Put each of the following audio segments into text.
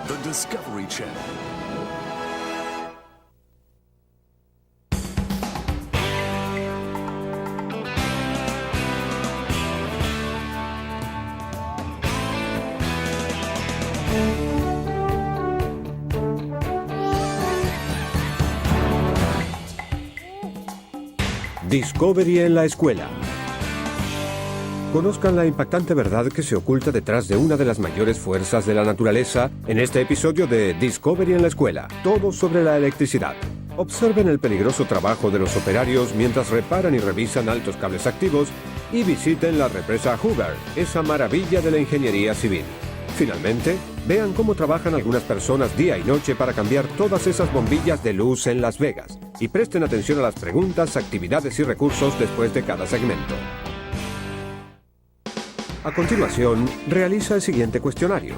The Discovery Channel. Discovery en la escuela. Conozcan la impactante verdad que se oculta detrás de una de las mayores fuerzas de la naturaleza en este episodio de Discovery en la escuela. Todo sobre la electricidad. Observen el peligroso trabajo de los operarios mientras reparan y revisan altos cables activos y visiten la represa Hoover, esa maravilla de la ingeniería civil. Finalmente, vean cómo trabajan algunas personas día y noche para cambiar todas esas bombillas de luz en Las Vegas. Y presten atención a las preguntas, actividades y recursos después de cada segmento. A continuación, realiza el siguiente cuestionario.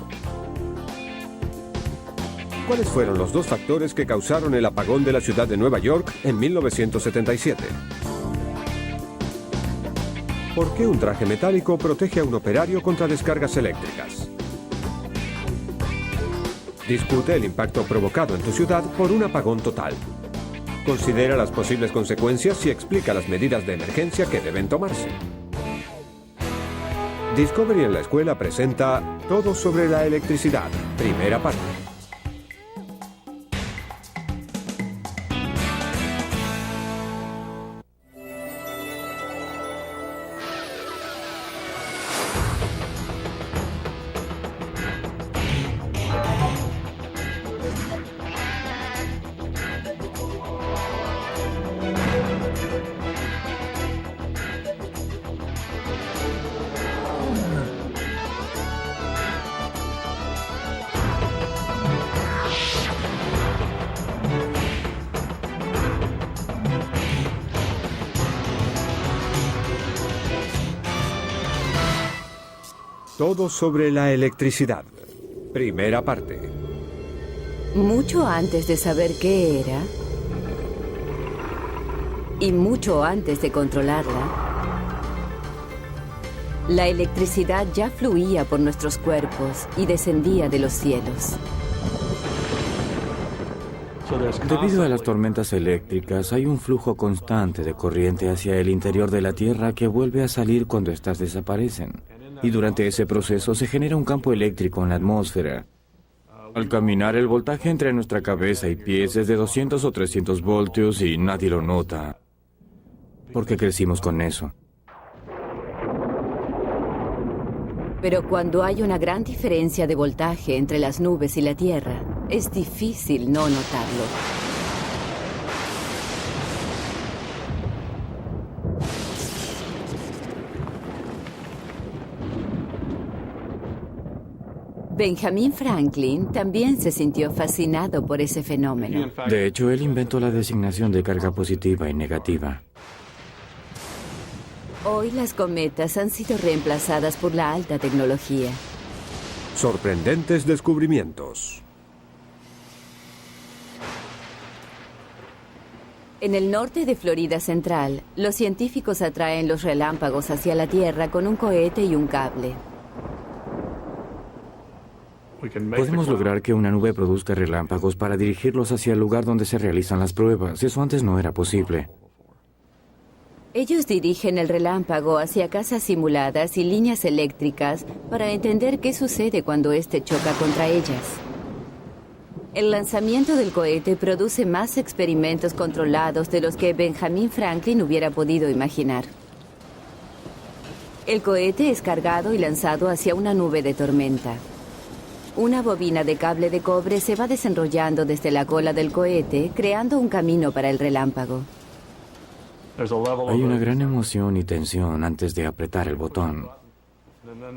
¿Cuáles fueron los dos factores que causaron el apagón de la ciudad de Nueva York en 1977? ¿Por qué un traje metálico protege a un operario contra descargas eléctricas? Discute el impacto provocado en tu ciudad por un apagón total. Considera las posibles consecuencias y explica las medidas de emergencia que deben tomarse. Discovery en la escuela presenta Todo sobre la electricidad, primera parte. Todo sobre la electricidad. Primera parte. Mucho antes de saber qué era, y mucho antes de controlarla, la electricidad ya fluía por nuestros cuerpos y descendía de los cielos. Debido a las tormentas eléctricas, hay un flujo constante de corriente hacia el interior de la Tierra que vuelve a salir cuando éstas desaparecen. Y durante ese proceso se genera un campo eléctrico en la atmósfera. Al caminar, el voltaje entre nuestra cabeza y pies es de 200 o 300 voltios y nadie lo nota, porque crecimos con eso. Pero cuando hay una gran diferencia de voltaje entre las nubes y la Tierra, es difícil no notarlo. Benjamin Franklin también se sintió fascinado por ese fenómeno. De hecho, él inventó la designación de carga positiva y negativa. Hoy las cometas han sido reemplazadas por la alta tecnología. Sorprendentes descubrimientos. En el norte de Florida Central, los científicos atraen los relámpagos hacia la Tierra con un cohete y un cable. Podemos lograr que una nube produzca relámpagos para dirigirlos hacia el lugar donde se realizan las pruebas. Eso antes no era posible. Ellos dirigen el relámpago hacia casas simuladas y líneas eléctricas para entender qué sucede cuando éste choca contra ellas. El lanzamiento del cohete produce más experimentos controlados de los que Benjamin Franklin hubiera podido imaginar. El cohete es cargado y lanzado hacia una nube de tormenta. Una bobina de cable de cobre se va desenrollando desde la cola del cohete, creando un camino para el relámpago. Hay una gran emoción y tensión antes de apretar el botón.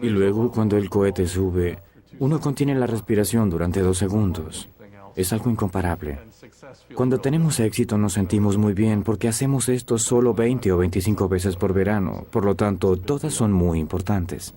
Y luego, cuando el cohete sube, uno contiene la respiración durante 2 segundos. Es algo incomparable. Cuando tenemos éxito nos sentimos muy bien porque hacemos esto solo 20 o 25 veces por verano. Por lo tanto, todas son muy importantes.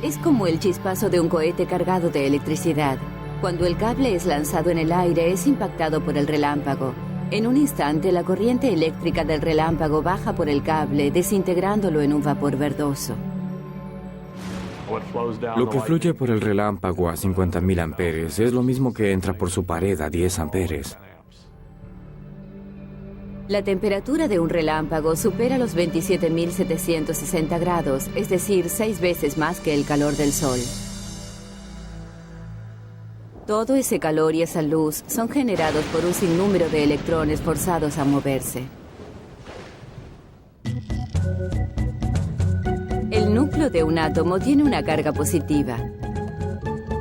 Es como el chispazo de un cohete cargado de electricidad. Cuando el cable es lanzado en el aire, es impactado por el relámpago. En un instante, la corriente eléctrica del relámpago baja por el cable, desintegrándolo en un vapor verdoso. Lo que fluye por el relámpago a 50.000 amperes es lo mismo que entra por su pared a 10 amperes. La temperatura de un relámpago supera los 27.760 grados, es decir, 6 veces más que el calor del Sol. Todo ese calor y esa luz son generados por un sinnúmero de electrones forzados a moverse. El núcleo de un átomo tiene una carga positiva.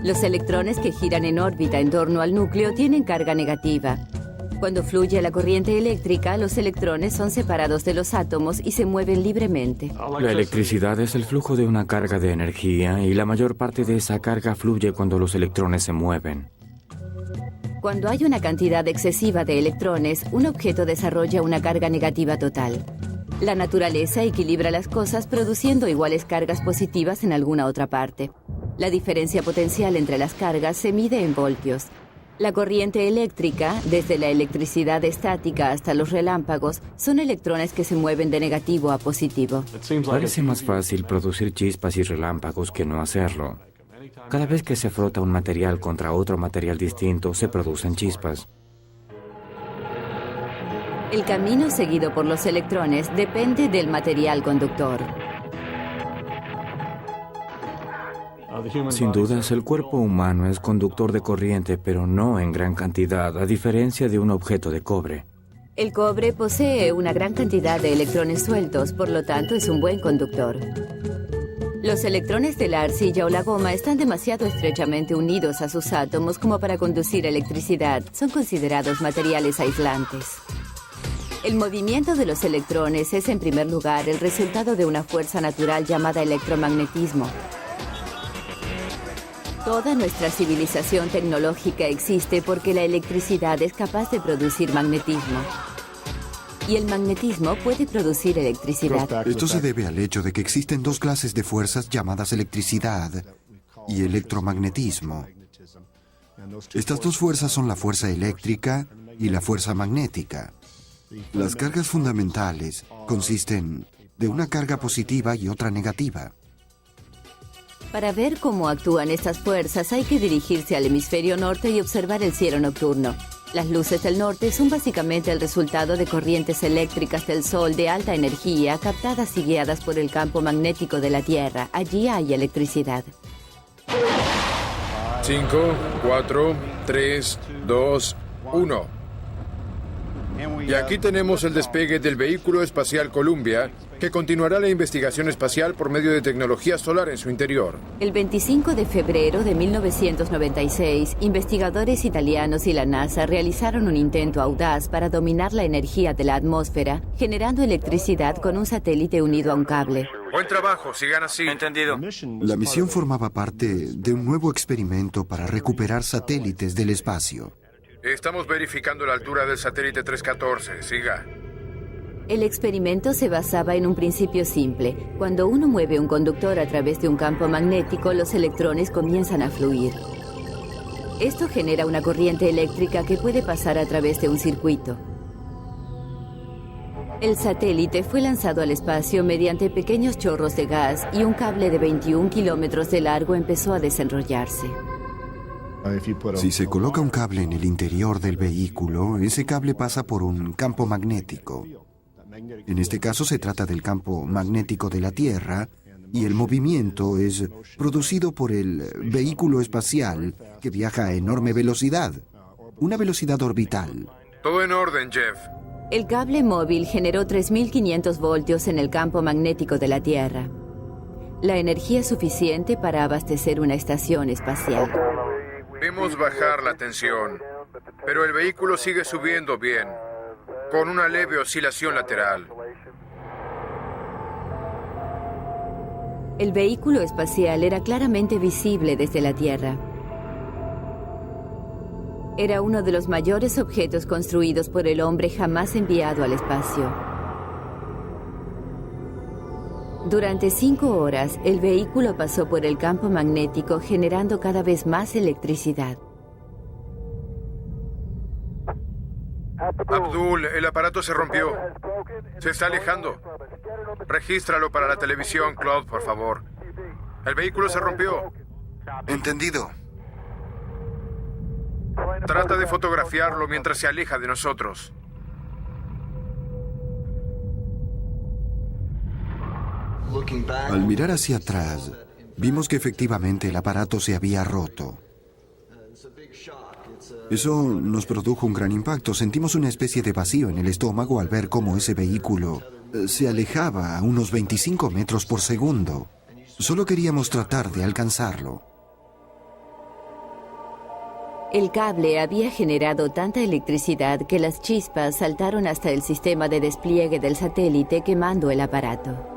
Los electrones que giran en órbita en torno al núcleo tienen carga negativa. Cuando fluye la corriente eléctrica, los electrones son separados de los átomos y se mueven libremente. La electricidad es el flujo de una carga de energía y la mayor parte de esa carga fluye cuando los electrones se mueven. Cuando hay una cantidad excesiva de electrones, un objeto desarrolla una carga negativa total. La naturaleza equilibra las cosas produciendo iguales cargas positivas en alguna otra parte. La diferencia potencial entre las cargas se mide en voltios. La corriente eléctrica, desde la electricidad estática hasta los relámpagos, son electrones que se mueven de negativo a positivo. Parece más fácil producir chispas y relámpagos que no hacerlo. Cada vez que se frota un material contra otro material distinto, se producen chispas. El camino seguido por los electrones depende del material conductor. Sin dudas, el cuerpo humano es conductor de corriente, pero no en gran cantidad, a diferencia de un objeto de cobre. El cobre posee una gran cantidad de electrones sueltos, por lo tanto es un buen conductor. Los electrones de la arcilla o la goma están demasiado estrechamente unidos a sus átomos como para conducir electricidad. Son considerados materiales aislantes. El movimiento de los electrones es, en primer lugar, el resultado de una fuerza natural llamada electromagnetismo. Toda nuestra civilización tecnológica existe porque la electricidad es capaz de producir magnetismo. Y el magnetismo puede producir electricidad. Esto se debe al hecho de que existen dos clases de fuerzas llamadas electricidad y electromagnetismo. Estas dos fuerzas son la fuerza eléctrica y la fuerza magnética. Las cargas fundamentales consisten de una carga positiva y otra negativa. Para ver cómo actúan estas fuerzas hay que dirigirse al hemisferio norte y observar el cielo nocturno. Las luces del norte son básicamente el resultado de corrientes eléctricas del Sol de alta energía captadas y guiadas por el campo magnético de la Tierra. Allí hay electricidad. 5, 4, 3, 2, 1. Y aquí tenemos el despegue del vehículo espacial Columbia, que continuará la investigación espacial por medio de tecnología solar en su interior. El 25 de febrero de 1996, investigadores italianos y la NASA realizaron un intento audaz para dominar la energía de la atmósfera, generando electricidad con un satélite unido a un cable. Buen trabajo, sigan así. Entendido. La misión formaba parte de un nuevo experimento para recuperar satélites del espacio. Estamos verificando la altura del satélite 314. Siga. El experimento se basaba en un principio simple. Cuando uno mueve un conductor a través de un campo magnético, los electrones comienzan a fluir. Esto genera una corriente eléctrica que puede pasar a través de un circuito. El satélite fue lanzado al espacio mediante pequeños chorros de gas y un cable de 21 kilómetros de largo empezó a desenrollarse. Si se coloca un cable en el interior del vehículo, ese cable pasa por un campo magnético. En este caso se trata del campo magnético de la Tierra y el movimiento es producido por el vehículo espacial que viaja a enorme velocidad, una velocidad orbital. Todo en orden, Jeff. El cable móvil generó 3.500 voltios en el campo magnético de la Tierra. La energía suficiente para abastecer una estación espacial. Vimos bajar la tensión, pero el vehículo sigue subiendo bien, con una leve oscilación lateral. El vehículo espacial era claramente visible desde la Tierra. Era uno de los mayores objetos construidos por el hombre jamás enviado al espacio. Durante 5 horas, el vehículo pasó por el campo magnético generando cada vez más electricidad. Abdul, el aparato se rompió. Se está alejando. Regístralo para la televisión, Claude, por favor. El vehículo se rompió. Entendido. Trata de fotografiarlo mientras se aleja de nosotros. Al mirar hacia atrás, vimos que efectivamente el aparato se había roto. Eso nos produjo un gran impacto. Sentimos una especie de vacío en el estómago al ver cómo ese vehículo se alejaba a unos 25 metros por segundo. Solo queríamos tratar de alcanzarlo. El cable había generado tanta electricidad que las chispas saltaron hasta el sistema de despliegue del satélite, quemando el aparato.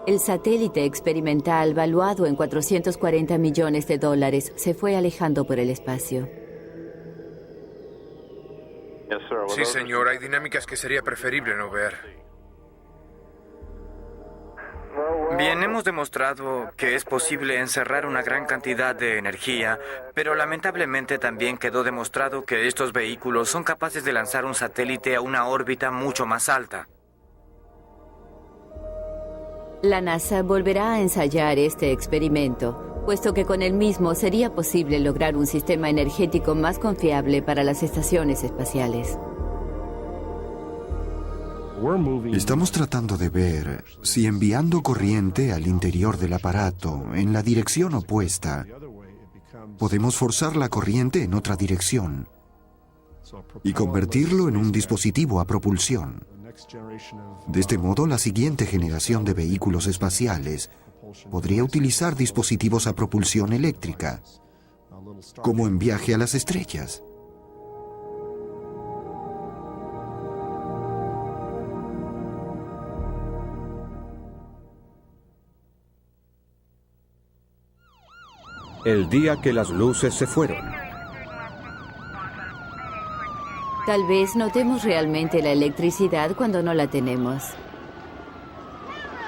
El satélite experimental, valuado en $440 millones, se fue alejando por el espacio. Sí, señor. Hay dinámicas que sería preferible no ver. Bien, hemos demostrado que es posible encerrar una gran cantidad de energía, pero lamentablemente también quedó demostrado que estos vehículos son capaces de lanzar un satélite a una órbita mucho más alta. La NASA volverá a ensayar este experimento, puesto que con el mismo sería posible lograr un sistema energético más confiable para las estaciones espaciales. Estamos tratando de ver si enviando corriente al interior del aparato en la dirección opuesta, podemos forzar la corriente en otra dirección y convertirlo en un dispositivo a propulsión. De este modo, la siguiente generación de vehículos espaciales podría utilizar dispositivos a propulsión eléctrica, como en Viaje a las Estrellas. El día que las luces se fueron. Tal vez notemos realmente la electricidad cuando no la tenemos.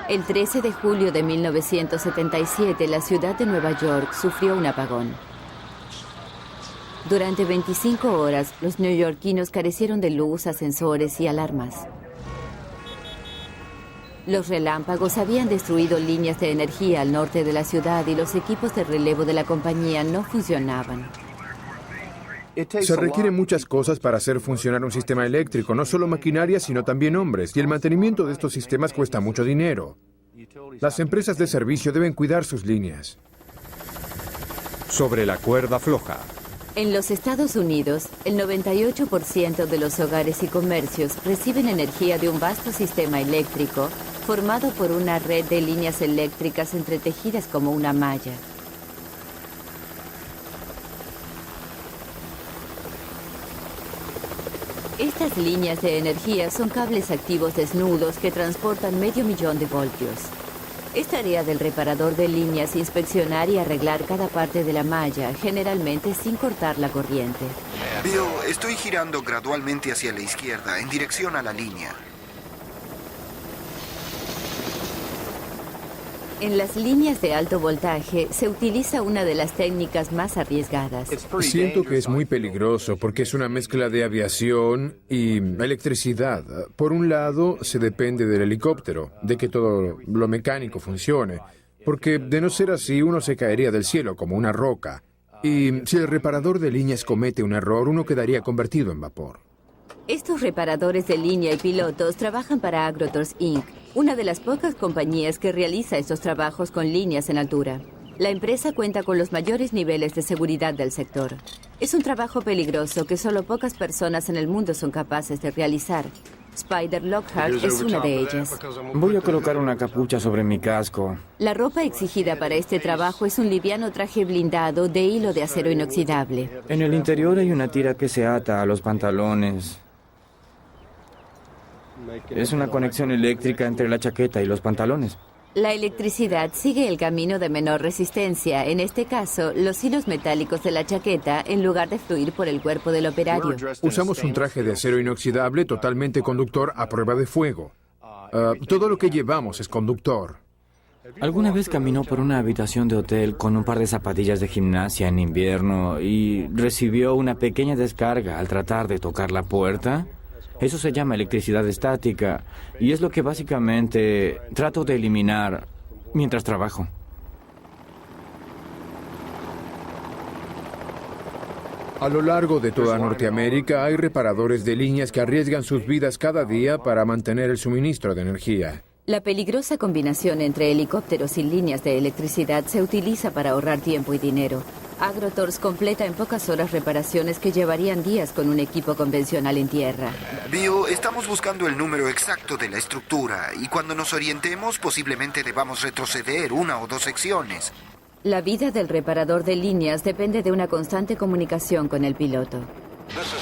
El 13 de julio de 1977, la ciudad de Nueva York sufrió un apagón. Durante 25 horas, los neoyorquinos carecieron de luz, ascensores y alarmas. Los relámpagos habían destruido líneas de energía al norte de la ciudad y los equipos de relevo de la compañía no funcionaban. Se requieren muchas cosas para hacer funcionar un sistema eléctrico, no solo maquinaria, sino también hombres, y el mantenimiento de estos sistemas cuesta mucho dinero. Las empresas de servicio deben cuidar sus líneas. Sobre la cuerda floja. En los Estados Unidos, el 98% de los hogares y comercios reciben energía de un vasto sistema eléctrico formado por una red de líneas eléctricas entretejidas como una malla. Estas líneas de energía son cables activos desnudos que transportan 500,000 de voltios. Es tarea del reparador de líneas inspeccionar y arreglar cada parte de la malla, generalmente sin cortar la corriente. Bill, estoy girando gradualmente hacia la izquierda, en dirección a la línea. En las líneas de alto voltaje se utiliza una de las técnicas más arriesgadas. Siento que es muy peligroso porque es una mezcla de aviación y electricidad. Por un lado, se depende del helicóptero, de que todo lo mecánico funcione, porque de no ser así, uno se caería del cielo como una roca. Y si el reparador de líneas comete un error, uno quedaría convertido en vapor. Estos reparadores de línea y pilotos trabajan para Agrotors Inc., una de las pocas compañías que realiza estos trabajos con líneas en altura. La empresa cuenta con los mayores niveles de seguridad del sector. Es un trabajo peligroso que solo pocas personas en el mundo son capaces de realizar. Spider Lockhart es una de ellas. Voy a colocar una capucha sobre mi casco. La ropa exigida para este trabajo es un liviano traje blindado de hilo de acero inoxidable. En el interior hay una tira que se ata a los pantalones. Es una conexión eléctrica entre la chaqueta y los pantalones. La electricidad sigue el camino de menor resistencia, en este caso, los hilos metálicos de la chaqueta, en lugar de fluir por el cuerpo del operario. Usamos un traje de acero inoxidable totalmente conductor a prueba de fuego. Todo lo que llevamos es conductor. ¿Alguna vez caminó por una habitación de hotel con un par de zapatillas de gimnasia en invierno y recibió una pequeña descarga al tratar de tocar la puerta? Eso se llama electricidad estática y es lo que básicamente trato de eliminar mientras trabajo. A lo largo de toda Norteamérica hay reparadores de líneas que arriesgan sus vidas cada día para mantener el suministro de energía. La peligrosa combinación entre helicópteros y líneas de electricidad se utiliza para ahorrar tiempo y dinero. Agrotors completa en pocas horas reparaciones que llevarían días con un equipo convencional en tierra. Bio, estamos buscando el número exacto de la estructura y cuando nos orientemos posiblemente debamos retroceder 1 o 2 secciones. La vida del reparador de líneas depende de una constante comunicación con el piloto.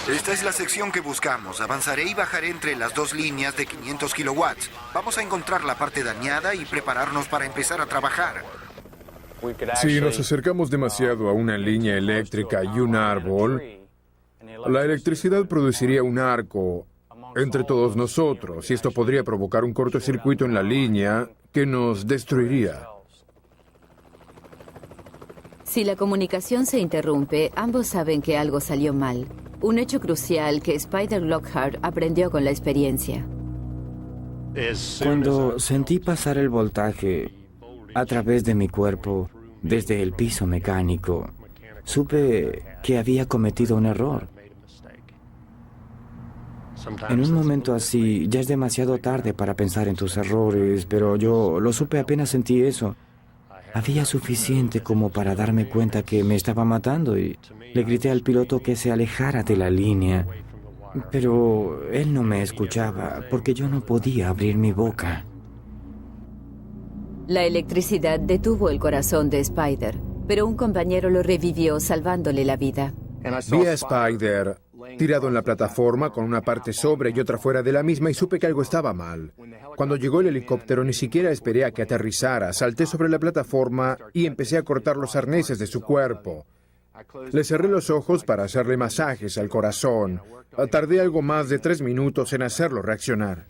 Esta es la sección que buscamos. Avanzaré y bajaré entre las 2 líneas de 500 kilowatts. Vamos a encontrar la parte dañada y prepararnos para empezar a trabajar. Si nos acercamos demasiado a una línea eléctrica y un árbol, la electricidad produciría un arco entre todos nosotros y esto podría provocar un cortocircuito en la línea que nos destruiría. Si la comunicación se interrumpe, ambos saben que algo salió mal. Un hecho crucial que Spider Lockhart aprendió con la experiencia. Cuando sentí pasar el voltaje a través de mi cuerpo desde el piso mecánico, supe que había cometido un error. En un momento así, ya es demasiado tarde para pensar en tus errores, pero yo lo supe apenas sentí eso. Había suficiente como para darme cuenta que me estaba matando y le grité al piloto que se alejara de la línea. Pero él no me escuchaba porque yo no podía abrir mi boca. La electricidad detuvo el corazón de Spider, pero un compañero lo revivió salvándole la vida. Vi a Spider tirado en la plataforma con una parte sobre y otra fuera de la misma y supe que algo estaba mal. Cuando llegó el helicóptero ni siquiera esperé a que aterrizara, salté sobre la plataforma y empecé a cortar los arneses de su cuerpo. Le cerré los ojos para hacerle masajes al corazón. Tardé algo más de 3 minutos en hacerlo reaccionar.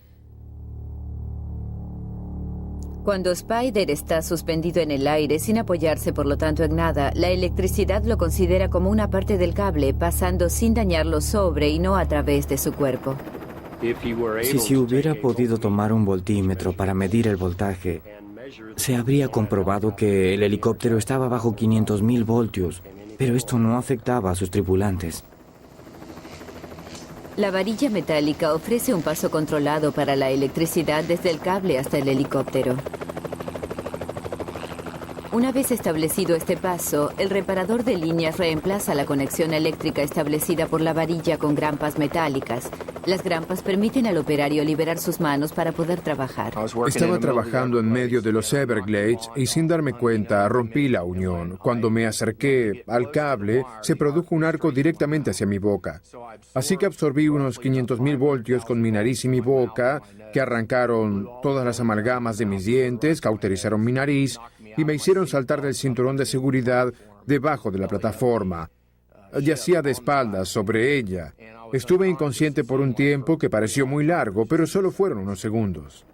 Cuando Spider está suspendido en el aire sin apoyarse por lo tanto en nada, la electricidad lo considera como una parte del cable, pasando sin dañarlo sobre y no a través de su cuerpo. Si hubiera podido tomar un voltímetro para medir el voltaje, se habría comprobado que el helicóptero estaba bajo 500.000 voltios, pero esto no afectaba a sus tripulantes. La varilla metálica ofrece un paso controlado para la electricidad desde el cable hasta el helicóptero. Una vez establecido este paso, el reparador de líneas reemplaza la conexión eléctrica establecida por la varilla con grampas metálicas. Las grampas permiten al operario liberar sus manos para poder trabajar. Estaba trabajando en medio de los Everglades y sin darme cuenta rompí la unión. Cuando me acerqué al cable, se produjo un arco directamente hacia mi boca. Así que absorbí unos 500.000 voltios con mi nariz y mi boca, que arrancaron todas las amalgamas de mis dientes, cauterizaron mi nariz y me hicieron saltar del cinturón de seguridad debajo de la plataforma. Yacía de espaldas sobre ella. Estuve inconsciente por un tiempo que pareció muy largo, pero solo fueron unos segundos.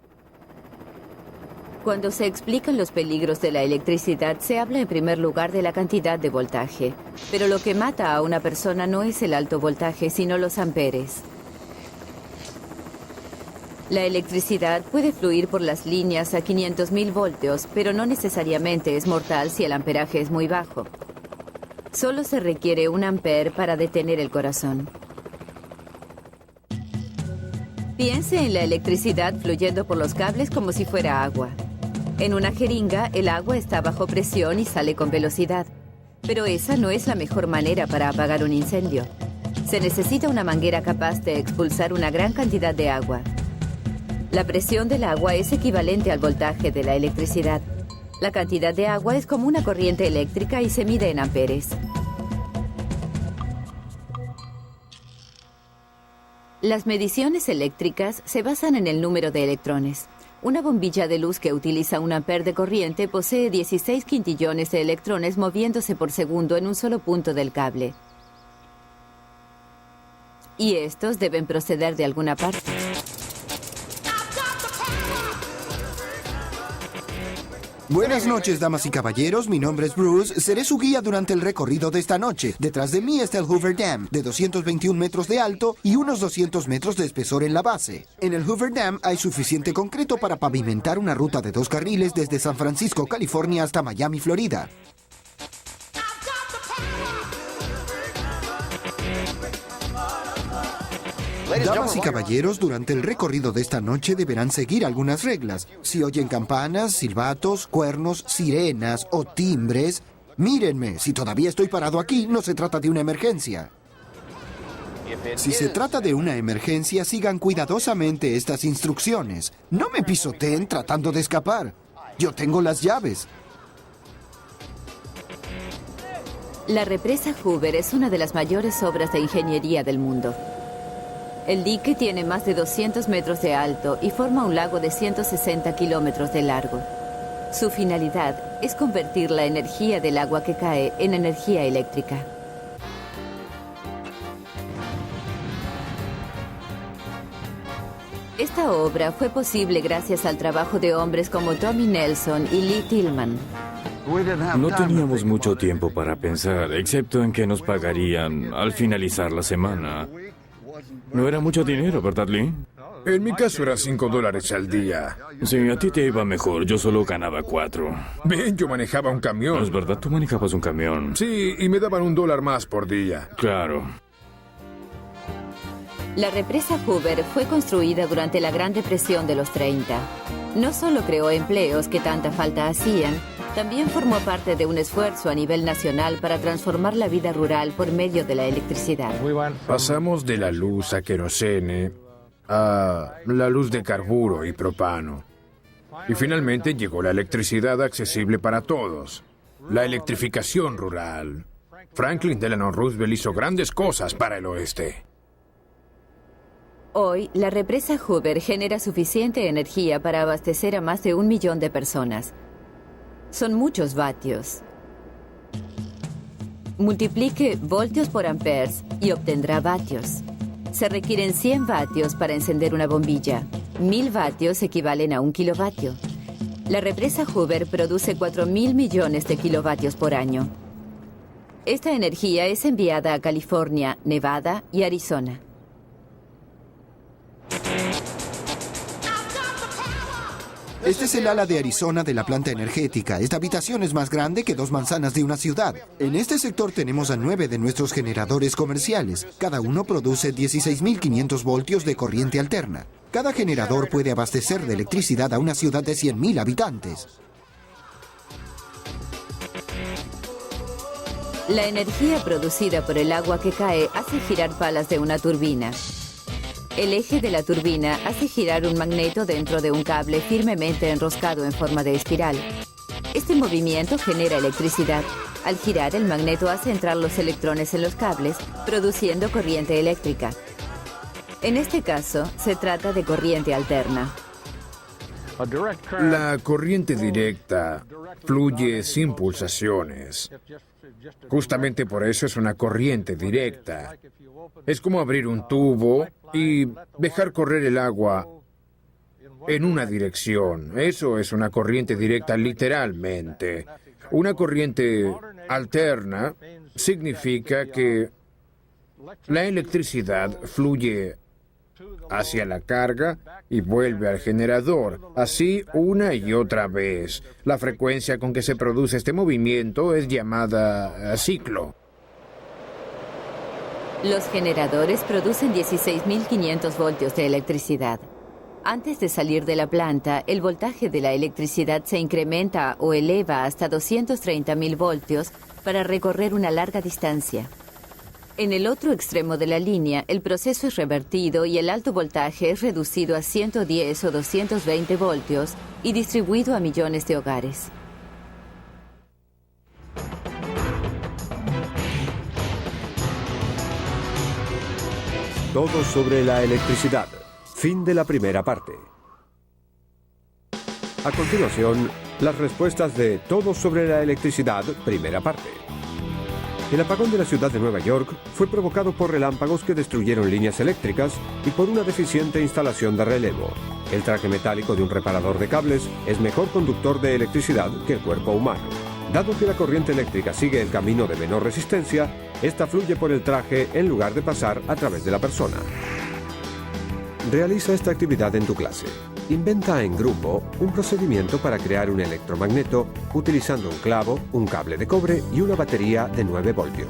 Cuando se explican los peligros de la electricidad, se habla en primer lugar de la cantidad de voltaje. Pero lo que mata a una persona no es el alto voltaje, sino los amperes. La electricidad puede fluir por las líneas a 500.000 voltios, pero no necesariamente es mortal si el amperaje es muy bajo. Solo se requiere 1 ampere para detener el corazón. Piense en la electricidad fluyendo por los cables como si fuera agua. En una jeringa, el agua está bajo presión y sale con velocidad. Pero esa no es la mejor manera para apagar un incendio. Se necesita una manguera capaz de expulsar una gran cantidad de agua. La presión del agua es equivalente al voltaje de la electricidad. La cantidad de agua es como una corriente eléctrica y se mide en amperes. Las mediciones eléctricas se basan en el número de electrones. Una bombilla de luz que utiliza 1 ampere de corriente posee 16 quintillones de electrones moviéndose por segundo en un solo punto del cable. Y estos deben proceder de alguna parte. Buenas noches, damas y caballeros. Mi nombre es Bruce. Seré su guía durante el recorrido de esta noche. Detrás de mí está el Hoover Dam, de 221 metros de alto y unos 200 metros de espesor en la base. En el Hoover Dam hay suficiente concreto para pavimentar una ruta de 2 carriles desde San Francisco, California, hasta Miami, Florida. Damas y caballeros, durante el recorrido de esta noche deberán seguir algunas reglas. Si oyen campanas, silbatos, cuernos, sirenas o timbres, mírenme, si todavía estoy parado aquí, no se trata de una emergencia. Si se trata de una emergencia, sigan cuidadosamente estas instrucciones. No me pisoteen tratando de escapar. Yo tengo las llaves. La represa Hoover es una de las mayores obras de ingeniería del mundo. El dique tiene más de 200 metros de alto y forma un lago de 160 kilómetros de largo. Su finalidad es convertir la energía del agua que cae en energía eléctrica. Esta obra fue posible gracias al trabajo de hombres como Tommy Nelson y Lee Tillman. No teníamos mucho tiempo para pensar, excepto en que nos pagarían al finalizar la semana. No era mucho dinero, ¿verdad, Lee? En mi caso era $5 al día. Sí, a ti te iba mejor. Yo solo ganaba 4. Ven, yo manejaba un camión. ¿Es verdad? Tú manejabas un camión. Sí, y me daban $1 más por día. Claro. La represa Hoover fue construida durante la Gran Depresión de los 30. No solo creó empleos que tanta falta hacían, también formó parte de un esfuerzo a nivel nacional para transformar la vida rural por medio de la electricidad. Pasamos de la luz a querosene a la luz de carburo y propano. Y finalmente llegó la electricidad accesible para todos. La electrificación rural. Franklin Delano Roosevelt hizo grandes cosas para el oeste. Hoy, la represa Hoover genera suficiente energía para abastecer a más de 1 millón de personas. Son muchos vatios. Multiplique voltios por amperes y obtendrá vatios. Se requieren 100 vatios para encender una bombilla. 1000 vatios equivalen a 1 kilovatio. La represa Hoover produce 4.000 millones de kilovatios por año. Esta energía es enviada a California, Nevada y Arizona. Este es el ala de Arizona de la planta energética. Esta habitación es más grande que 2 manzanas de una ciudad. En este sector tenemos a 9 de nuestros generadores comerciales. Cada uno produce 16.500 voltios de corriente alterna. Cada generador puede abastecer de electricidad a una ciudad de 100.000 habitantes. La energía producida por el agua que cae hace girar palas de una turbina. El eje de la turbina hace girar un magneto dentro de un cable firmemente enroscado en forma de espiral. Este movimiento genera electricidad. Al girar, el magneto hace entrar los electrones en los cables, produciendo corriente eléctrica. En este caso, se trata de corriente alterna. La corriente directa fluye sin pulsaciones. Justamente por eso es una corriente directa. Es como abrir un tubo y dejar correr el agua en una dirección. Eso es una corriente directa literalmente. Una corriente alterna significa que la electricidad fluye hacia la carga y vuelve al generador, así una y otra vez. La frecuencia con que se produce este movimiento es llamada ciclo. Los generadores producen 16.500 voltios de electricidad. Antes de salir de la planta, el voltaje de la electricidad se incrementa o eleva hasta 230.000 voltios para recorrer una larga distancia. En el otro extremo de la línea, el proceso es revertido y el alto voltaje es reducido a 110 o 220 voltios y distribuido a millones de hogares. Todo sobre la electricidad. Fin de la primera parte. A continuación, las respuestas de Todo sobre la electricidad, primera parte. El apagón de la ciudad de Nueva York fue provocado por relámpagos que destruyeron líneas eléctricas y por una deficiente instalación de relevo. El traje metálico de un reparador de cables es mejor conductor de electricidad que el cuerpo humano. Dado que la corriente eléctrica sigue el camino de menor resistencia, esta fluye por el traje en lugar de pasar a través de la persona. Realiza esta actividad en tu clase. Inventa en grupo un procedimiento para crear un electromagneto utilizando un clavo, un cable de cobre y una batería de 9 voltios.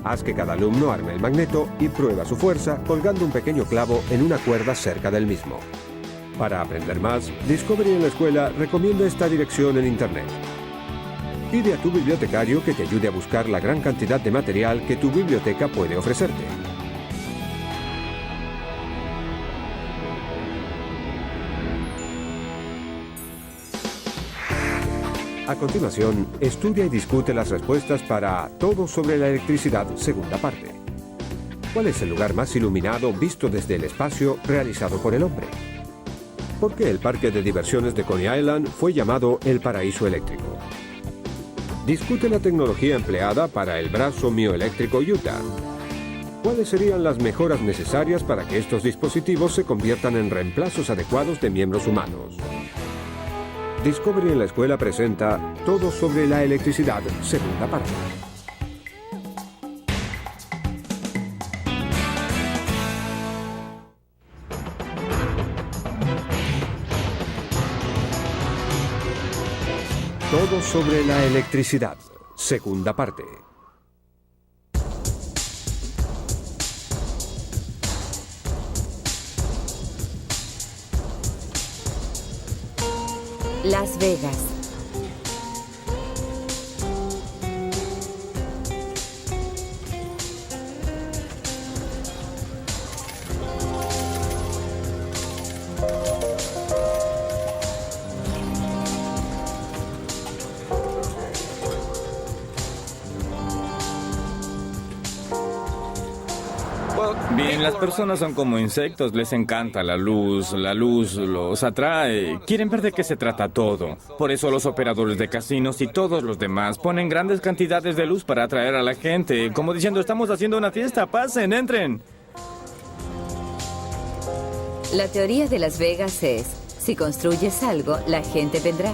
Haz que cada alumno arme el magneto y prueba su fuerza colgando un pequeño clavo en una cuerda cerca del mismo. Para aprender más, Discovery en la Escuela recomienda esta dirección en Internet. Pide a tu bibliotecario que te ayude a buscar la gran cantidad de material que tu biblioteca puede ofrecerte. A continuación, estudia y discute las respuestas para Todo sobre la electricidad, segunda parte. ¿Cuál es el lugar más iluminado visto desde el espacio realizado por el hombre? ¿Por qué el parque de diversiones de Coney Island fue llamado el paraíso eléctrico? Discute la tecnología empleada para el brazo mioeléctrico Utah. ¿Cuáles serían las mejoras necesarias para que estos dispositivos se conviertan en reemplazos adecuados de miembros humanos? Discovery en la Escuela presenta Todo sobre la electricidad, segunda parte. Todo sobre la electricidad, segunda parte. Las Vegas. Bien, las personas son como insectos, les encanta la luz los atrae, quieren ver de qué se trata todo. Por eso los operadores de casinos y todos los demás ponen grandes cantidades de luz para atraer a la gente, como diciendo, estamos haciendo una fiesta, pasen, entren. La teoría de Las Vegas es, si construyes algo, la gente vendrá.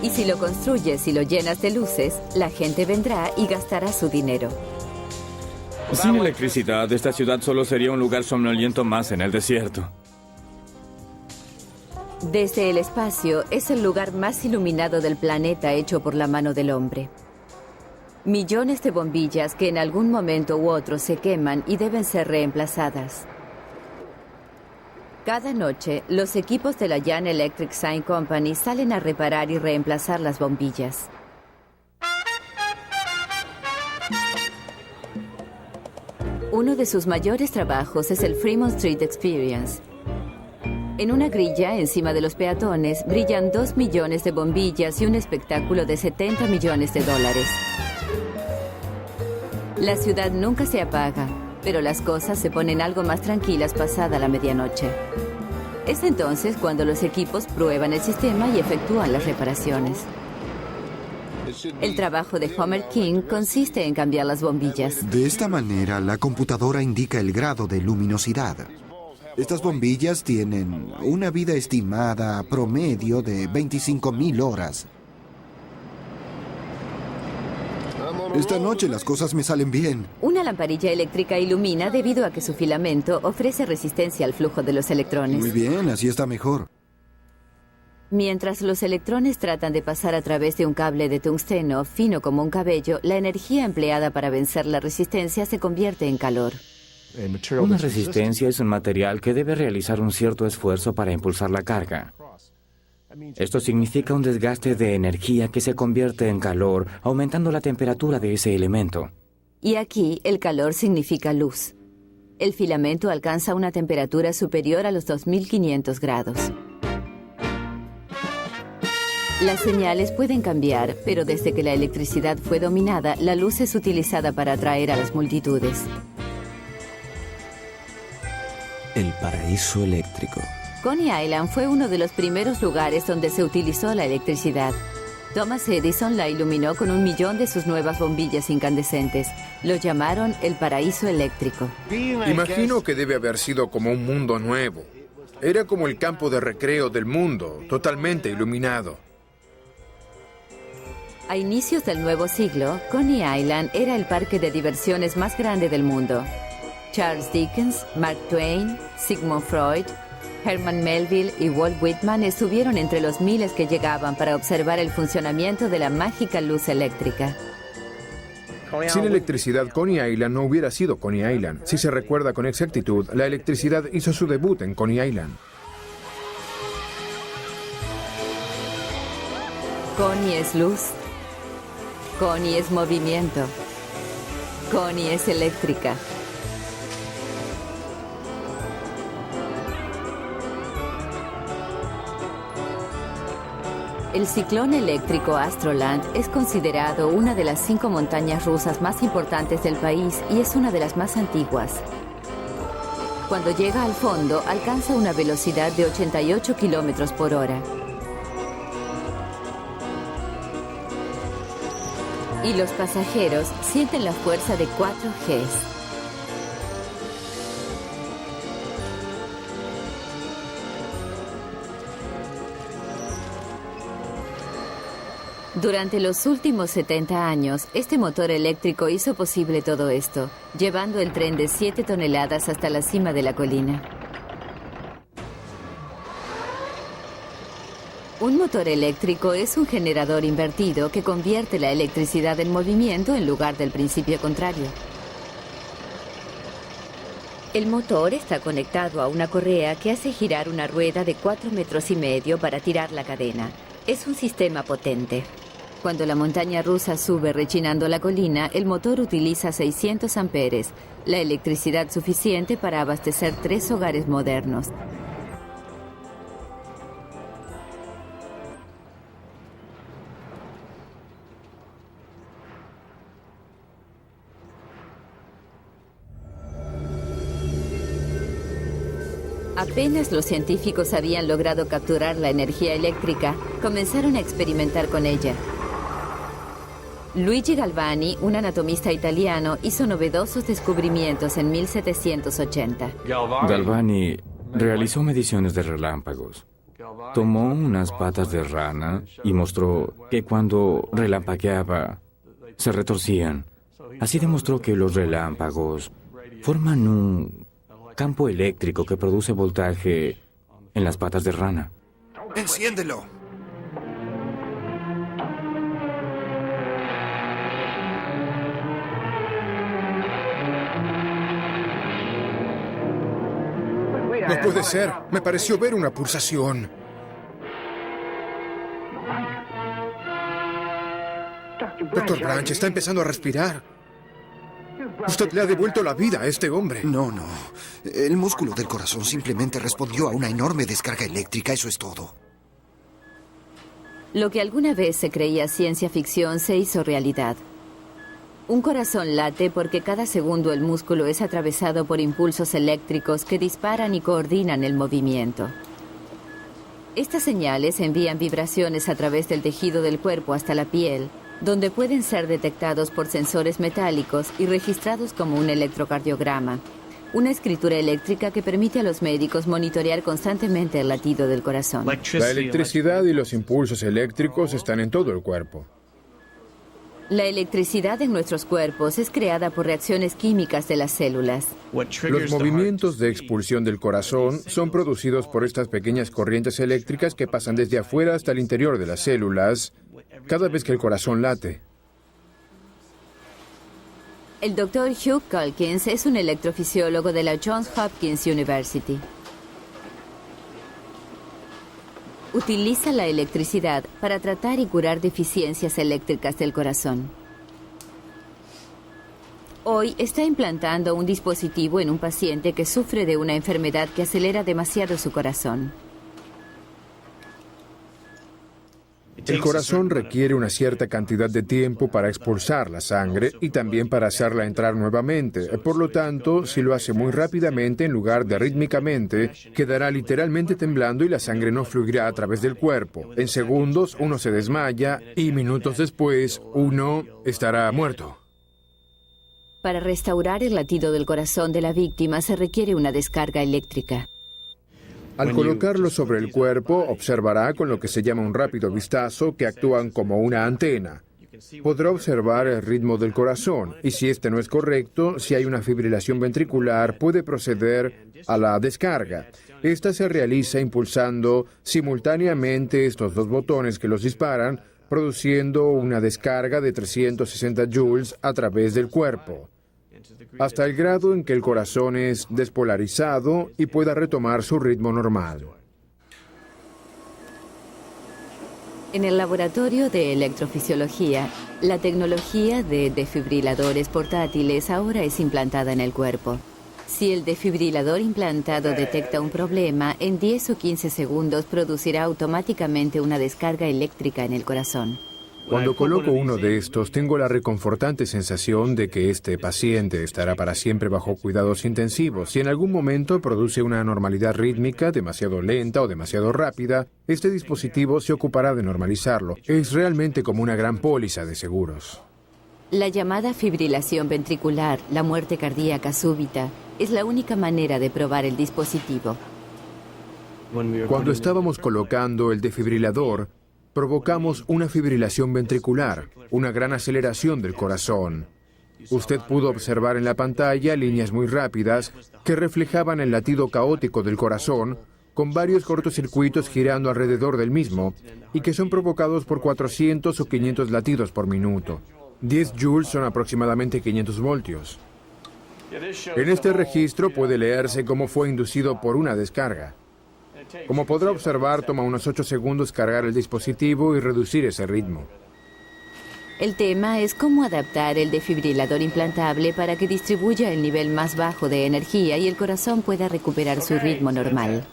Y si lo construyes y lo llenas de luces, la gente vendrá y gastará su dinero. Sin electricidad, esta ciudad solo sería un lugar somnoliento más en el desierto. Desde el espacio, es el lugar más iluminado del planeta hecho por la mano del hombre. Millones de bombillas que en algún momento u otro se queman y deben ser reemplazadas. Cada noche, los equipos de la Young Electric Sign Company salen a reparar y reemplazar las bombillas. Uno de sus mayores trabajos es el Fremont Street Experience. En una grilla encima de los peatones brillan 2 millones de bombillas y un espectáculo de $70 millones. La ciudad nunca se apaga, pero las cosas se ponen algo más tranquilas pasada la medianoche. Es entonces cuando los equipos prueban el sistema y efectúan las reparaciones. El trabajo de Homer King consiste en cambiar las bombillas. De esta manera, la computadora indica el grado de luminosidad. Estas bombillas tienen una vida estimada promedio de 25,000 horas. Esta noche las cosas me salen bien. Una lamparilla eléctrica ilumina debido a que su filamento ofrece resistencia al flujo de los electrones. Muy bien, así está mejor. Mientras los electrones tratan de pasar a través de un cable de tungsteno fino como un cabello, la energía empleada para vencer la resistencia se convierte en calor. Una resistencia es un material que debe realizar un cierto esfuerzo para impulsar la carga. Esto significa un desgaste de energía que se convierte en calor, aumentando la temperatura de ese elemento. Y aquí, el calor significa luz. El filamento alcanza una temperatura superior a los 2500 grados. Las señales pueden cambiar, pero desde que la electricidad fue dominada, la luz es utilizada para atraer a las multitudes. El paraíso eléctrico. Coney Island fue uno de los primeros lugares donde se utilizó la electricidad. Thomas Edison la iluminó con 1.000.000 de sus nuevas bombillas incandescentes. Lo llamaron el paraíso eléctrico. Imagino que debe haber sido como un mundo nuevo. Era como el campo de recreo del mundo, totalmente iluminado. A inicios del nuevo siglo, Coney Island era el parque de diversiones más grande del mundo. Charles Dickens, Mark Twain, Sigmund Freud, Herman Melville y Walt Whitman estuvieron entre los miles que llegaban para observar el funcionamiento de la mágica luz eléctrica. Sin electricidad, Coney Island no hubiera sido Coney Island. Si se recuerda con exactitud, la electricidad hizo su debut en Coney Island. Coney es luz. Coney es movimiento. Coney es eléctrica. El ciclón eléctrico Astroland es considerado una de las 5 montañas rusas más importantes del país y es una de las más antiguas. Cuando llega al fondo, alcanza una velocidad de 88 kilómetros por hora. Y los pasajeros sienten la fuerza de 4 Gs. Durante los últimos 70 años, este motor eléctrico hizo posible todo esto, llevando el tren de 7 toneladas hasta la cima de la colina. Un motor eléctrico es un generador invertido que convierte la electricidad en movimiento en lugar del principio contrario. El motor está conectado a una correa que hace girar una rueda de 4,5 metros para tirar la cadena. Es un sistema potente. Cuando la montaña rusa sube rechinando la colina, el motor utiliza 600 amperes, la electricidad suficiente para abastecer 3 hogares modernos. Apenas los científicos habían logrado capturar la energía eléctrica, comenzaron a experimentar con ella. Luigi Galvani, un anatomista italiano, hizo novedosos descubrimientos en 1780. Galvani realizó mediciones de relámpagos. Tomó unas patas de rana y mostró que cuando relampagueaba, se retorcían. Así demostró que los relámpagos forman un campo eléctrico que produce voltaje en las patas de rana. ¡Enciéndelo! No puede ser. Me pareció ver una pulsación. Dr. Branch está empezando a respirar. Usted le ha devuelto la vida a este hombre. No. El músculo del corazón simplemente respondió a una enorme descarga eléctrica, eso es todo. Lo que alguna vez se creía ciencia ficción se hizo realidad. Un corazón late porque cada segundo el músculo es atravesado por impulsos eléctricos que disparan y coordinan el movimiento. Estas señales envían vibraciones a través del tejido del cuerpo hasta la piel, donde pueden ser detectados por sensores metálicos y registrados como un electrocardiograma, una escritura eléctrica que permite a los médicos monitorear constantemente el latido del corazón. La electricidad y los impulsos eléctricos están en todo el cuerpo. La electricidad en nuestros cuerpos es creada por reacciones químicas de las células. Los movimientos de expulsión del corazón son producidos por estas pequeñas corrientes eléctricas que pasan desde afuera hasta el interior de las células cada vez que el corazón late. El Dr. Hugh Calkins es un electrofisiólogo de la Johns Hopkins University. Utiliza la electricidad para tratar y curar deficiencias eléctricas del corazón. Hoy está implantando un dispositivo en un paciente que sufre de una enfermedad que acelera demasiado su corazón. El corazón requiere una cierta cantidad de tiempo para expulsar la sangre y también para hacerla entrar nuevamente. Por lo tanto, si lo hace muy rápidamente en lugar de rítmicamente, quedará literalmente temblando y la sangre no fluirá a través del cuerpo. En segundos, uno se desmaya y minutos después, uno estará muerto. Para restaurar el latido del corazón de la víctima se requiere una descarga eléctrica. Al colocarlo sobre el cuerpo, observará con lo que se llama un rápido vistazo que actúan como una antena. Podrá observar el ritmo del corazón y si este no es correcto, si hay una fibrilación ventricular, puede proceder a la descarga. Esta se realiza impulsando simultáneamente estos dos botones que los disparan, produciendo una descarga de 360 joules a través del cuerpo, hasta el grado en que el corazón es despolarizado y pueda retomar su ritmo normal. En el laboratorio de electrofisiología, la tecnología de desfibriladores portátiles ahora es implantada en el cuerpo. Si el desfibrilador implantado detecta un problema, en 10 o 15 segundos producirá automáticamente una descarga eléctrica en el corazón. Cuando coloco uno de estos, tengo la reconfortante sensación de que este paciente estará para siempre bajo cuidados intensivos. Si en algún momento produce una anormalidad rítmica demasiado lenta o demasiado rápida, este dispositivo se ocupará de normalizarlo. Es realmente como una gran póliza de seguros. La llamada fibrilación ventricular, la muerte cardíaca súbita, es la única manera de probar el dispositivo. Cuando estábamos colocando el desfibrilador, provocamos una fibrilación ventricular, una gran aceleración del corazón. Usted pudo observar en la pantalla líneas muy rápidas que reflejaban el latido caótico del corazón, con varios cortocircuitos girando alrededor del mismo, y que son provocados por 400 o 500 latidos por minuto. 10 joules son aproximadamente 500 voltios. En este registro puede leerse cómo fue inducido por una descarga. Como podrá observar, toma unos 8 segundos cargar el dispositivo y reducir ese ritmo. El tema es cómo adaptar el desfibrilador implantable para que distribuya el nivel más bajo de energía y el corazón pueda recuperar su ritmo normal.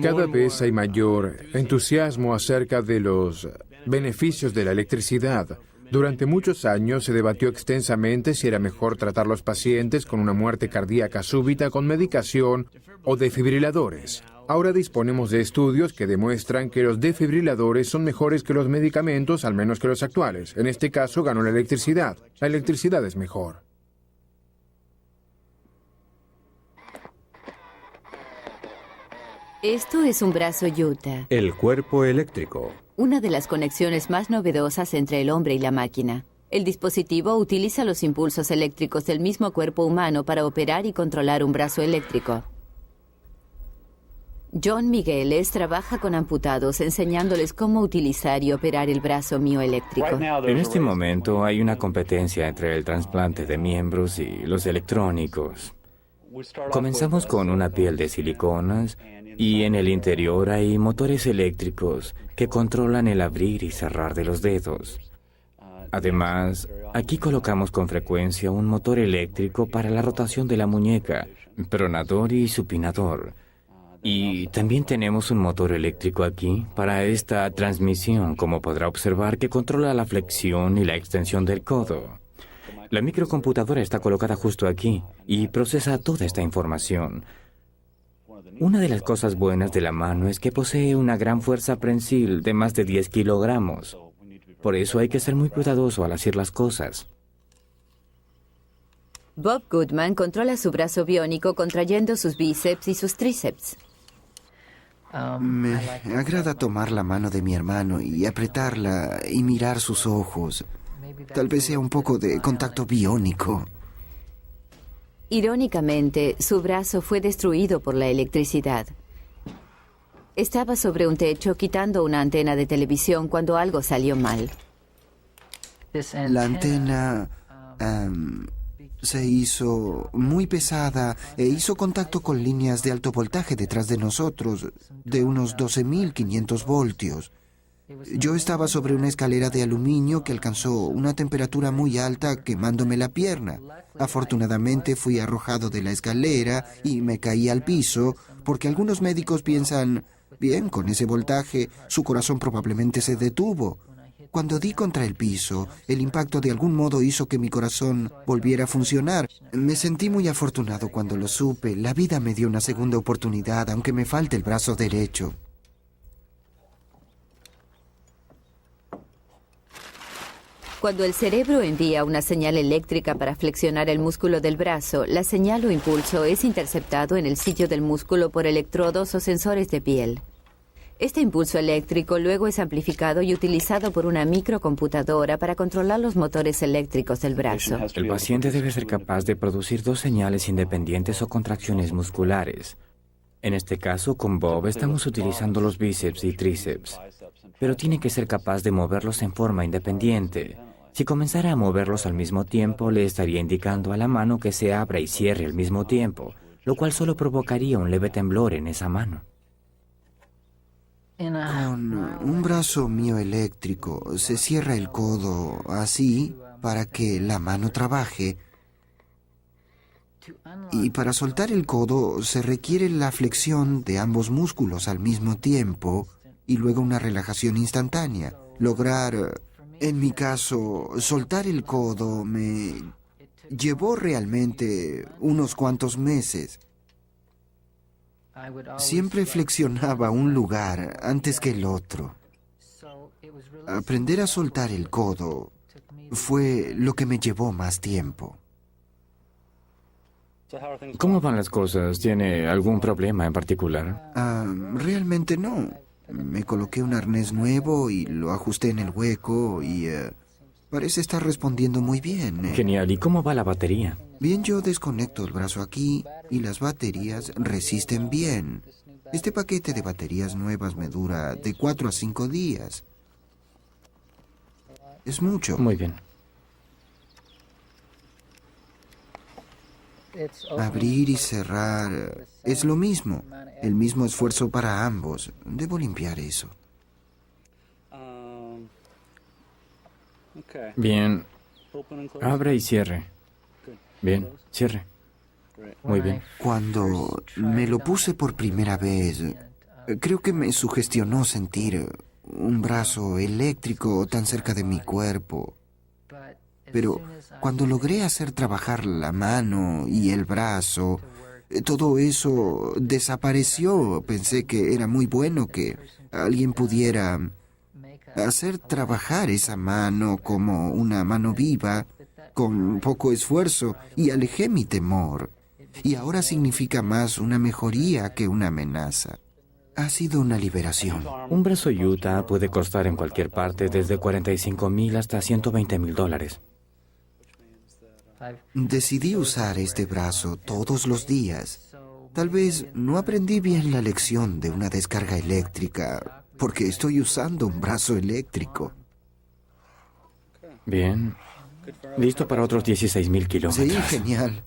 Cada vez hay mayor entusiasmo acerca de los beneficios de la electricidad. Durante muchos años se debatió extensamente si era mejor tratar a los pacientes con una muerte cardíaca súbita con medicación o desfibriladores. Ahora disponemos de estudios que demuestran que los desfibriladores son mejores que los medicamentos, al menos que los actuales. En este caso ganó la electricidad. La electricidad es mejor. Esto es un brazo Utah. El cuerpo eléctrico. Una de las conexiones más novedosas entre el hombre y la máquina. El dispositivo utiliza los impulsos eléctricos del mismo cuerpo humano para operar y controlar un brazo eléctrico. John Migueles trabaja con amputados enseñándoles cómo utilizar y operar el brazo mioeléctrico. En este momento hay una competencia entre el trasplante de miembros y los electrónicos. Comenzamos con una piel de siliconas y en el interior hay motores eléctricos que controlan el abrir y cerrar de los dedos. Además, aquí colocamos con frecuencia un motor eléctrico para la rotación de la muñeca, pronador y supinador. Y también tenemos un motor eléctrico aquí para esta transmisión, como podrá observar, que controla la flexión y la extensión del codo. La microcomputadora está colocada justo aquí y procesa toda esta información. Una de las cosas buenas de la mano es que posee una gran fuerza prensil de más de 10 kilogramos. Por eso hay que ser muy cuidadoso al hacer las cosas. Bob Goodman controla su brazo biónico contrayendo sus bíceps y sus tríceps. Me agrada tomar la mano de mi hermano y apretarla y mirar sus ojos. Tal vez sea un poco de contacto biónico. Irónicamente, su brazo fue destruido por la electricidad. Estaba sobre un techo quitando una antena de televisión cuando algo salió mal. La antena se hizo muy pesada e hizo contacto con líneas de alto voltaje detrás de nosotros, de unos 12.500 voltios. Yo estaba sobre una escalera de aluminio que alcanzó una temperatura muy alta, quemándome la pierna. Afortunadamente fui arrojado de la escalera y me caí al piso, porque algunos médicos piensan Bien, con ese voltaje, su corazón probablemente se detuvo. Cuando di contra el piso, el impacto de algún modo hizo que mi corazón volviera a funcionar. Me sentí muy afortunado cuando lo supe. La vida me dio una segunda oportunidad, aunque me falte el brazo derecho. Cuando el cerebro envía una señal eléctrica para flexionar el músculo del brazo, la señal o impulso es interceptado en el sitio del músculo por electrodos o sensores de piel. Este impulso eléctrico luego es amplificado y utilizado por una microcomputadora para controlar los motores eléctricos del brazo. El paciente debe ser capaz de producir dos señales independientes o contracciones musculares. En este caso, con Bob, estamos utilizando los bíceps y tríceps, pero tiene que ser capaz de moverlos en forma independiente. Si comenzara a moverlos al mismo tiempo, le estaría indicando a la mano que se abra y cierre al mismo tiempo, lo cual solo provocaría un leve temblor en esa mano. Con un brazo mío eléctrico, se cierra el codo así para que la mano trabaje. Y para soltar el codo se requiere la flexión de ambos músculos al mismo tiempo y luego una relajación instantánea. Lograr, en mi caso, soltar el codo me llevó realmente unos cuantos meses. Siempre flexionaba un lugar antes que el otro. Aprender a soltar el codo fue lo que me llevó más tiempo. ¿Cómo van las cosas? ¿Tiene algún problema en particular? Realmente no. Me coloqué un arnés nuevo y lo ajusté en el hueco y parece estar respondiendo muy bien. Genial. ¿Y cómo va la batería? Bien, yo desconecto el brazo aquí y las baterías resisten bien. Este paquete de baterías nuevas me dura de 4 a 5 días. Es mucho. Muy bien. Abrir y cerrar es lo mismo, el mismo esfuerzo para ambos. Debo limpiar eso. Bien. Abre y cierre. Bien, cierre. Muy bien. Cuando me lo puse por primera vez, creo que me sugestionó sentir un brazo eléctrico tan cerca de mi cuerpo. Pero cuando logré hacer trabajar la mano y el brazo, todo eso desapareció. Pensé que era muy bueno que alguien pudiera hacer trabajar esa mano como una mano viva, con poco esfuerzo, y alejé mi temor. Y ahora significa más una mejoría que una amenaza. Ha sido una liberación. Un brazo Utah puede costar en cualquier parte desde $45,000 hasta $120,000. Decidí usar este brazo todos los días. Tal vez no aprendí bien la lección de una descarga eléctrica, porque estoy usando un brazo eléctrico. Bien. Listo para otros 16,000 kilómetros. Sí, genial.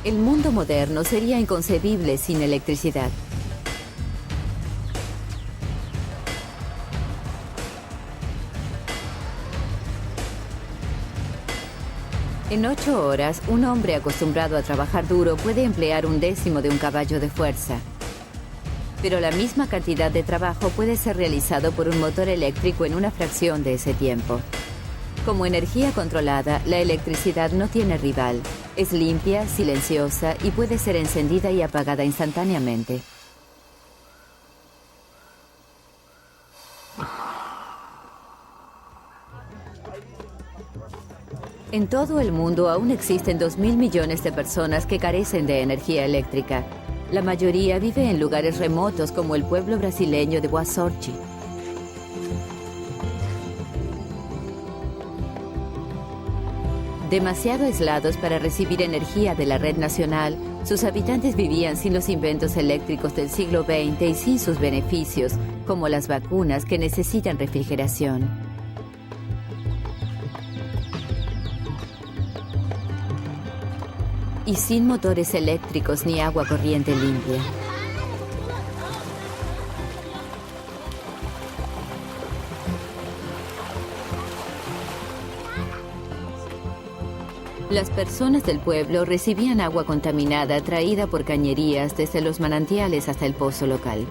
El mundo moderno sería inconcebible sin electricidad. En 8 horas, un hombre acostumbrado a trabajar duro puede emplear 1/10 de un caballo de fuerza. Pero la misma cantidad de trabajo puede ser realizado por un motor eléctrico en una fracción de ese tiempo. Como energía controlada, la electricidad no tiene rival. Es limpia, silenciosa y puede ser encendida y apagada instantáneamente. En todo el mundo aún existen 2.000 millones de personas que carecen de energía eléctrica. La mayoría vive en lugares remotos como el pueblo brasileño de Boa Sorte. Demasiado aislados para recibir energía de la red nacional, sus habitantes vivían sin los inventos eléctricos del siglo XX y sin sus beneficios, como las vacunas que necesitan refrigeración. Y sin motores eléctricos ni agua corriente limpia. Las personas del pueblo recibían agua contaminada traída por cañerías desde los manantiales hasta el pozo local.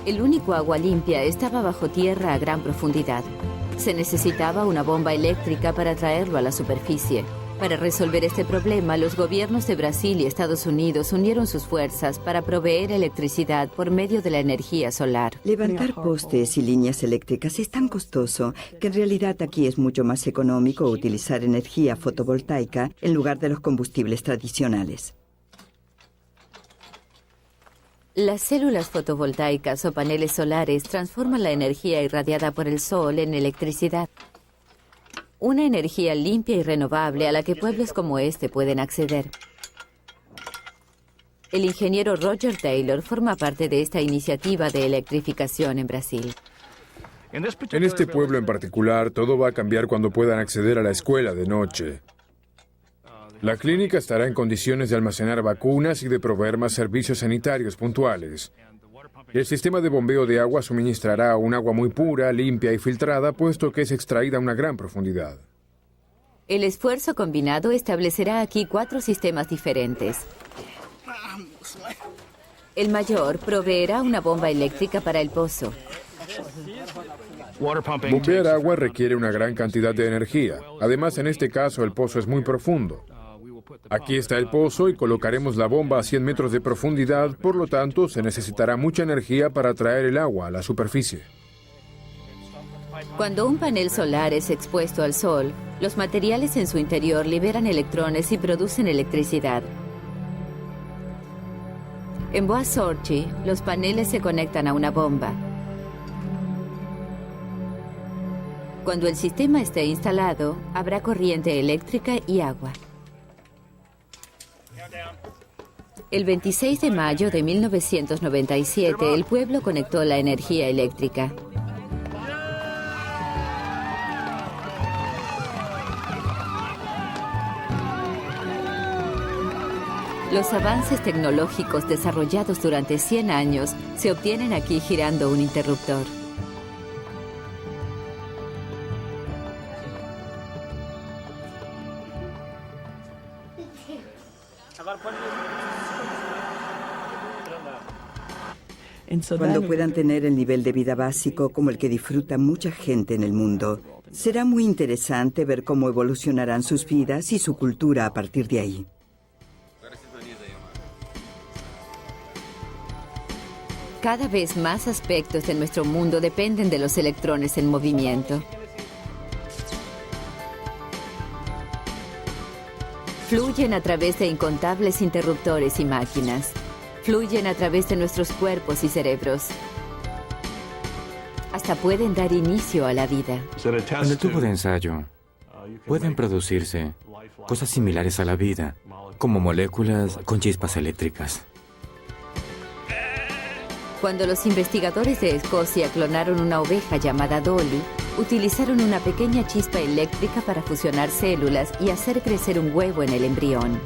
El único agua limpia estaba bajo tierra a gran profundidad. Se necesitaba una bomba eléctrica para traerlo a la superficie. Para resolver este problema, los gobiernos de Brasil y Estados Unidos unieron sus fuerzas para proveer electricidad por medio de la energía solar. Levantar postes y líneas eléctricas es tan costoso que en realidad aquí es mucho más económico utilizar energía fotovoltaica en lugar de los combustibles tradicionales. Las células fotovoltaicas o paneles solares transforman la energía irradiada por el sol en electricidad. Una energía limpia y renovable a la que pueblos como este pueden acceder. El ingeniero Roger Taylor forma parte de esta iniciativa de electrificación en Brasil. En este pueblo en particular, todo va a cambiar cuando puedan acceder a la escuela de noche. La clínica estará en condiciones de almacenar vacunas y de proveer más servicios sanitarios puntuales. El sistema de bombeo de agua suministrará un agua muy pura, limpia y filtrada, puesto que es extraída a una gran profundidad. El esfuerzo combinado establecerá aquí 4 sistemas diferentes. El mayor proveerá una bomba eléctrica para el pozo. Bombear agua requiere una gran cantidad de energía. Además, en este caso, el pozo es muy profundo. Aquí está el pozo y colocaremos la bomba a 100 metros de profundidad, por lo tanto, se necesitará mucha energía para traer el agua a la superficie. Cuando un panel solar es expuesto al sol, los materiales en su interior liberan electrones y producen electricidad. En Boa Sorte, los paneles se conectan a una bomba. Cuando el sistema esté instalado, habrá corriente eléctrica y agua. El 26 de mayo de 1997, el pueblo conectó la energía eléctrica. Los avances tecnológicos desarrollados durante 100 años se obtienen aquí girando un interruptor. Cuando puedan tener el nivel de vida básico como el que disfruta mucha gente en el mundo, será muy interesante ver cómo evolucionarán sus vidas y su cultura a partir de ahí. Cada vez más aspectos de nuestro mundo dependen de los electrones en movimiento. Fluyen a través de incontables interruptores y máquinas. Fluyen a través de nuestros cuerpos y cerebros. Hasta pueden dar inicio a la vida. En el tubo de ensayo pueden producirse cosas similares a la vida, como moléculas con chispas eléctricas. Cuando los investigadores de Escocia clonaron una oveja llamada Dolly, utilizaron una pequeña chispa eléctrica para fusionar células y hacer crecer un huevo en el embrión.